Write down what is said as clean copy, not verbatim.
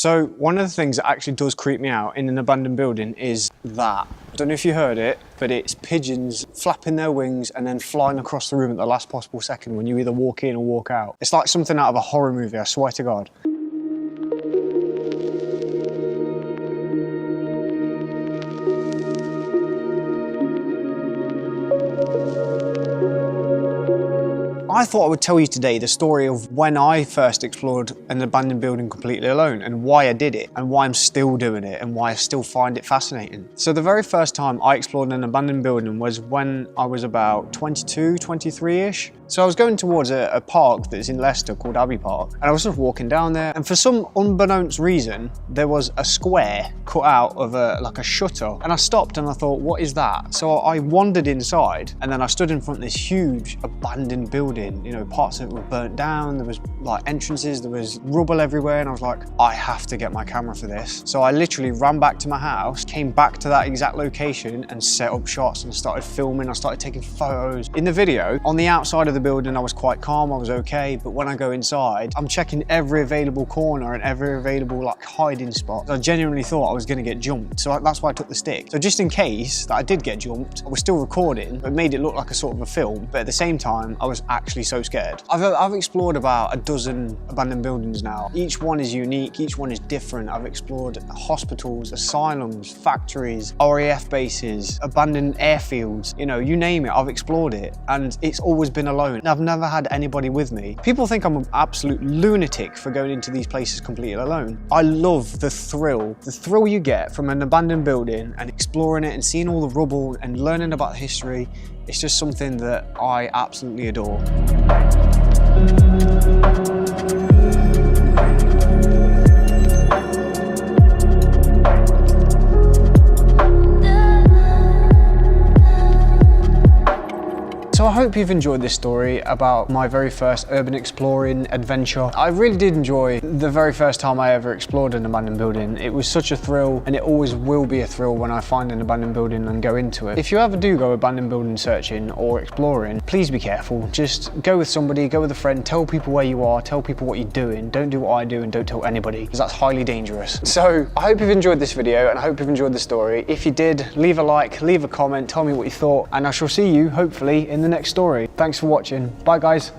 So one of the things that actually does creep me out in an abandoned building is that. I don't know if you heard it, but it's pigeons flapping their wings and then flying across the room at the last possible second when you either walk in or walk out. It's like something out of a horror movie, I swear to God. I thought I would tell you today the story of when I first explored an abandoned building completely alone and why I did it and why I'm still doing it and why I still find it fascinating. So the very first time I explored an abandoned building was when I was about 22, 23-ish. So I was going towards a park that's in Leicester called Abbey Park, and I was just walking down there, and for some unbeknownst reason, there was a square cut out of like a shutter, and I stopped and I thought, what is that? So I wandered inside, and then I stood in front of this huge abandoned building. You know, parts of it were burnt down, there was like entrances, there was rubble everywhere, and I was like, I have to get my camera for this. So I literally ran back to my house, came back to that exact location and set up shots and started filming. I started taking photos. In the video, on the outside of the building, I was quite calm, I was okay, but when I go inside, I'm checking every available corner and every available like hiding spot. I genuinely thought I was going to get jumped, so that's why I took the stick. So just in case that I did get jumped, I was still recording, but made it look like a sort of a film, but at the same time, I was actually so scared. I've explored about a dozen abandoned buildings now. Each one is unique, each one is different. I've explored hospitals, asylums, factories, RAF bases, abandoned airfields, you know, you name it, I've explored it, and it's always been alone. I've never had anybody with me. People think I'm an absolute lunatic for going into these places completely alone. I love the thrill you get from an abandoned building and exploring it and seeing all the rubble and learning about the history. It's just something that I absolutely adore. So I hope you've enjoyed this story about my very first urban exploring adventure. I really did enjoy the very first time I ever explored an abandoned building. It was such a thrill, and it always will be a thrill when I find an abandoned building and go into it. If you ever do go abandoned building searching or exploring, please be careful. Just go with somebody, go with a friend, tell people where you are, tell people what you're doing. Don't do what I do and don't tell anybody, because that's highly dangerous. So I hope you've enjoyed this video and I hope you've enjoyed the story. If you did, leave a like, leave a comment, tell me what you thought, and I shall see you hopefully in the next story. Thanks for watching. Bye guys.